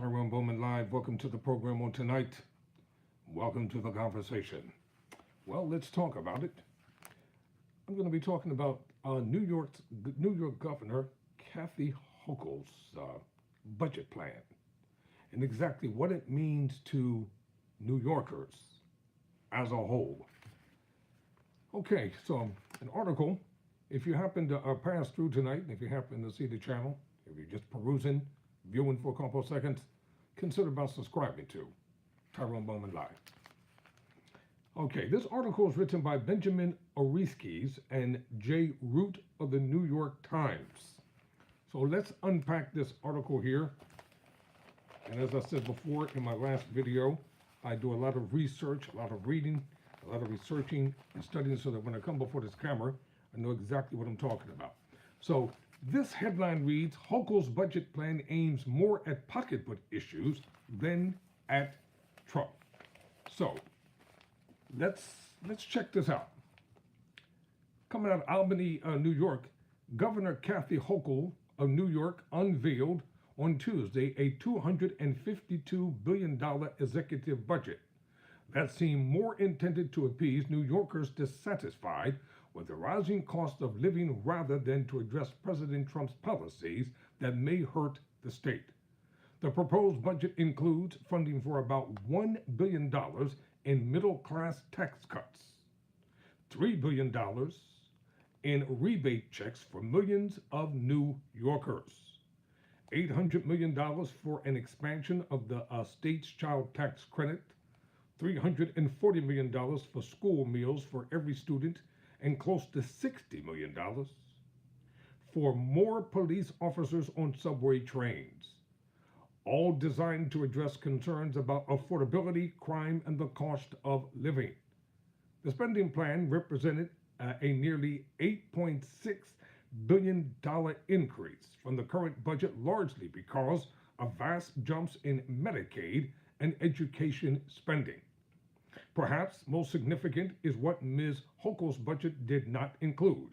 Bowman Live. Welcome to the program on tonight. Welcome to the conversation. Well, let's talk about it. I'm going to be talking about New York Governor Kathy Hochul's budget plan and exactly what it means to New Yorkers as a whole. Okay, so an article. If you happen to pass through tonight, if you happen to see the channel, if you're just perusing, viewing for a couple of seconds, consider about subscribing to Tyrone Bowman Live. Okay, this article is written by Benjamin Oriskes and Jay Root of the New York Times. So let's unpack this article here. And as I said before in my last video, I do a lot of research, a lot of reading, a lot of researching and studying so that when I come before this camera, I know exactly what I'm talking about. So this headline reads, Hochul's budget plan aims more at pocketbook issues than at Trump. So let's check this out. Coming out of Albany, New York, Governor Kathy Hochul of New York unveiled on Tuesday a $252 billion executive budget that seemed more intended to appease New Yorkers dissatisfied with the rising cost of living rather than to address President Trump's policies that may hurt the state. The proposed budget includes funding for about $1 billion in middle-class tax cuts, $3 billion in rebate checks for millions of New Yorkers, $800 million for an expansion of the state's child tax credit, $340 million for school meals for every student, and close to $60 million for more police officers on subway trains, all designed to address concerns about affordability, crime, and the cost of living. The spending plan represented a nearly $8.6 billion increase from the current budget, largely because of vast jumps in Medicaid and education spending. Perhaps most significant is what Ms. Hochul's budget did not include.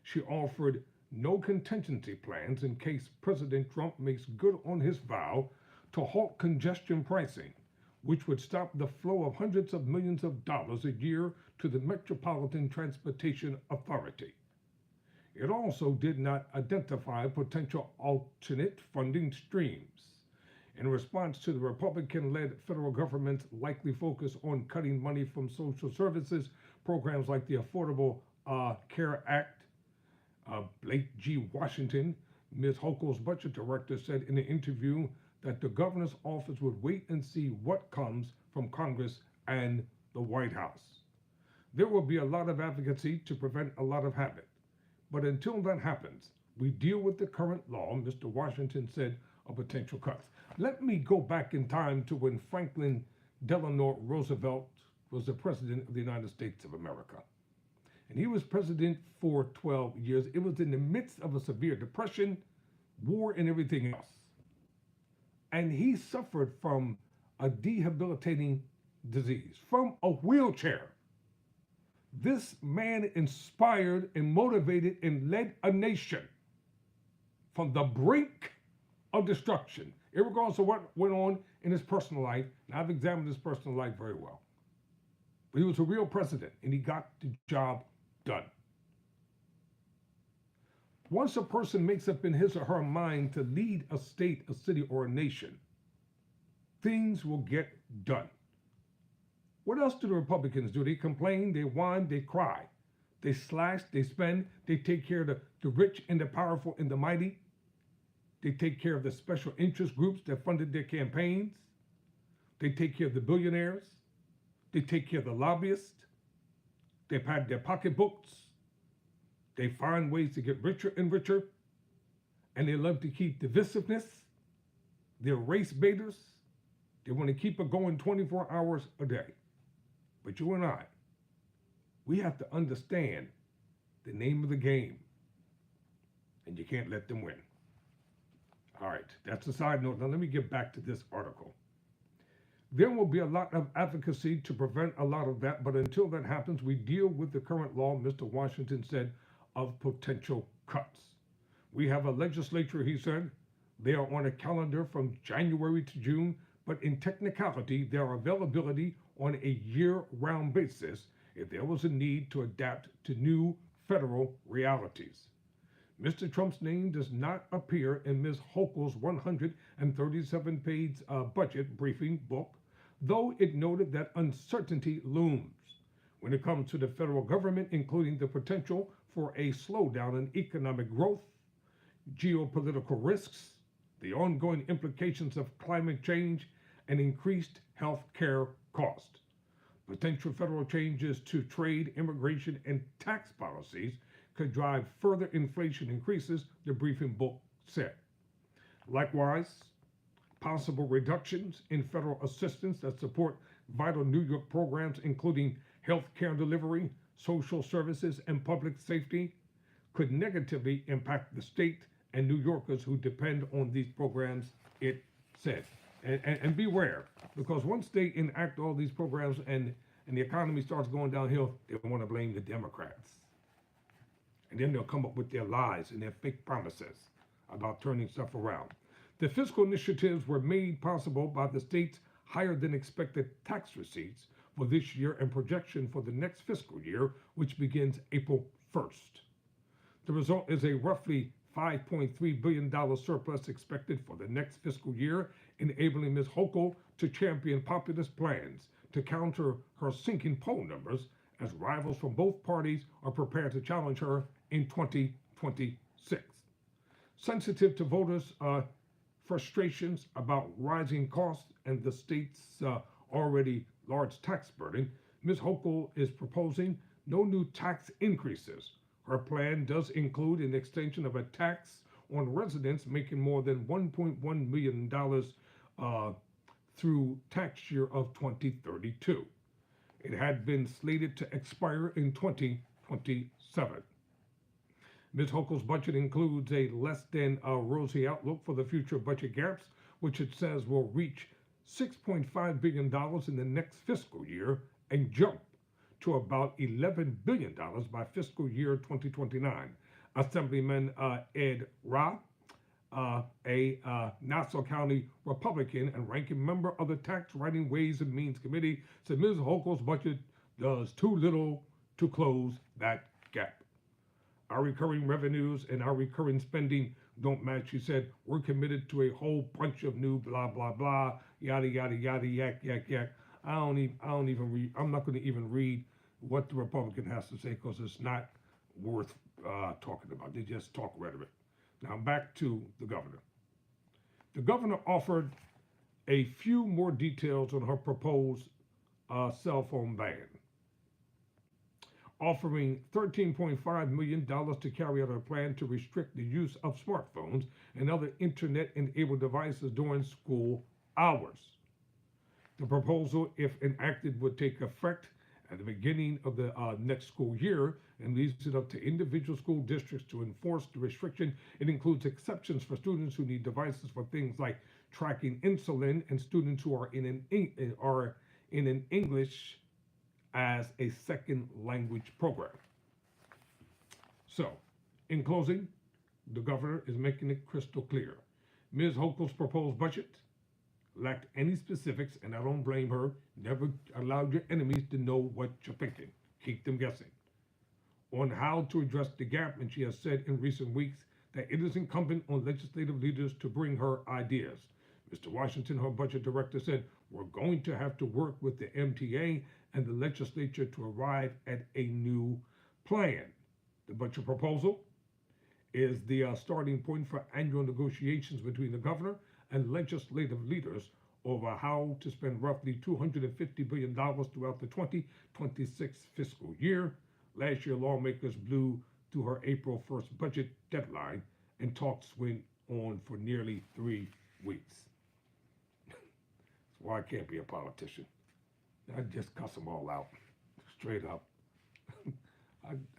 She offered no contingency plans in case President Trump makes good on his vow to halt congestion pricing, which would stop the flow of hundreds of millions of dollars a year to the Metropolitan Transportation Authority. It also did not identify potential alternate funding streams. In response to the Republican-led federal government's likely focus on cutting money from social services, programs like the Affordable Care Act, Blake G. Washington, Ms. Hochul's budget director, said in an interview that the governor's office would wait and see what comes from Congress and the White House. There will be a lot of advocacy to prevent a lot of habit. But until that happens, we deal with the current law, Mr. Washington said, of potential cuts. Let me go back in time to when Franklin Delano Roosevelt was the president of the United States of America. And he was president for 12 years. It was in the midst of a severe depression, war, and everything else. And he suffered from a debilitating disease, from a wheelchair. This man inspired and motivated and led a nation from the brink of destruction, regardless of what went on in his personal life. And I've examined his personal life very well. But he was a real president, and he got the job done. Once a person makes up in his or her mind to lead a state, a city, or a nation, things will get done. What else do the Republicans do? They complain, they whine, they cry. They slash, they spend, they take care of the rich and the powerful and the mighty. They take care of the special interest groups that funded their campaigns. They take care of the billionaires. They take care of the lobbyists. They pad their pocketbooks. They find ways to get richer and richer. And they love to keep divisiveness. They're race baiters. They want to keep it going 24 hours a day. But you and I, we have to understand the name of the game. And you can't let them win. All right, that's a side note. Now let me get back to this article. There will be a lot of advocacy to prevent a lot of that, but until that happens, we deal with the current law, Mr. Washington said, of potential cuts. We have a legislature, he said, They are on a calendar from January to June, but in technicality, their availability on a year-round basis if there was a need to adapt to new federal realities. Mr. Trump's name does not appear in Ms. Hochul's 137-page budget briefing book, though it noted that uncertainty looms when it comes to the federal government, including the potential for a slowdown in economic growth, geopolitical risks, the ongoing implications of climate change, and increased health care costs. Potential federal changes to trade, immigration, and tax policies could drive further inflation increases, the briefing book said. Likewise, possible reductions in federal assistance that support vital New York programs, including health care delivery, social services, and public safety, could negatively impact the state and New Yorkers who depend on these programs, it said. And beware, because once they enact all these programs and the economy starts going downhill, they want to blame the Democrats. And then they'll come up with their lies and their fake promises about turning stuff around. The fiscal initiatives were made possible by the state's higher than expected tax receipts for this year and projection for the next fiscal year, which begins April 1st. The result is a roughly $5.3 billion surplus expected for the next fiscal year, enabling Ms. Hochul to champion populist plans to counter her sinking poll numbers as rivals from both parties are prepared to challenge her in 2026. Sensitive to voters' frustrations about rising costs and the state's already large tax burden, Ms. Hochul is proposing no new tax increases. Her plan does include an extension of a tax on residents making more than $1.1 million through tax year of 2032. It had been slated to expire in 2027. Ms. Hochul's budget includes a less than rosy outlook for the future budget gaps, which it says will reach $6.5 billion in the next fiscal year and jump to about $11 billion by fiscal year 2029. Assemblyman Ed Ra, a Nassau County Republican and ranking member of the Tax Writing Ways and Means Committee, said Ms. Hochul's budget does too little to close that gap. Our recurring revenues and our recurring spending don't match, he said. We're committed to a whole bunch of new blah, blah, blah, yada, yada, yada, yak, yak, yak. I'm not going to even read what the Republican has to say because it's not worth talking about. They just talk rhetoric. Now back to the governor. The governor offered a few more details on her proposed cell phone ban, offering $13.5 million to carry out a plan to restrict the use of smartphones and other internet-enabled devices during school hours. The proposal, if enacted, would take effect at the beginning of the next school year and leaves it up to individual school districts to enforce the restriction. It includes exceptions for students who need devices for things like tracking insulin and students who are in an English as a second language program. So, in closing, the governor is making it crystal clear. Ms. Hochul's proposed budget lacked any specifics, and I don't blame her. Never allow your enemies to know what you're thinking. Keep them guessing on how to address the gap, and she has said in recent weeks that it is incumbent on legislative leaders to bring her ideas. Mr. Washington, her budget director, said, we're going to have to work with the MTA and the legislature to arrive at a new plan. The budget proposal is the starting point for annual negotiations between the governor and legislative leaders over how to spend roughly $250 billion throughout the 2026 fiscal year. Last year, lawmakers blew through her April 1st budget deadline, and talks went on for nearly 3 weeks. That's why I can't be a politician. I just cuss them all out, straight up.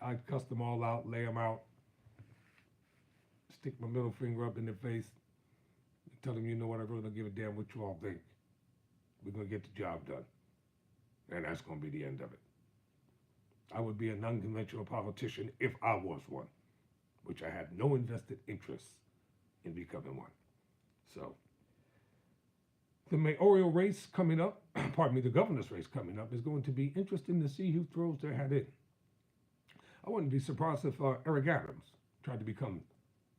I'd cuss them all out, lay them out, stick my middle finger up in their face, and tell them, you know what, I really don't give a damn what you all think. We're going to get the job done. And that's going to be the end of it. I would be a non-conventional politician if I was one, which I had no invested interest in becoming one. So the mayoral race coming up, pardon me, the governor's race coming up is going to be interesting to see who throws their hat in. I wouldn't be surprised if Eric Adams tried to become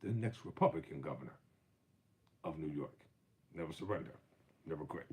the next Republican governor of New York. Never surrender, never quit.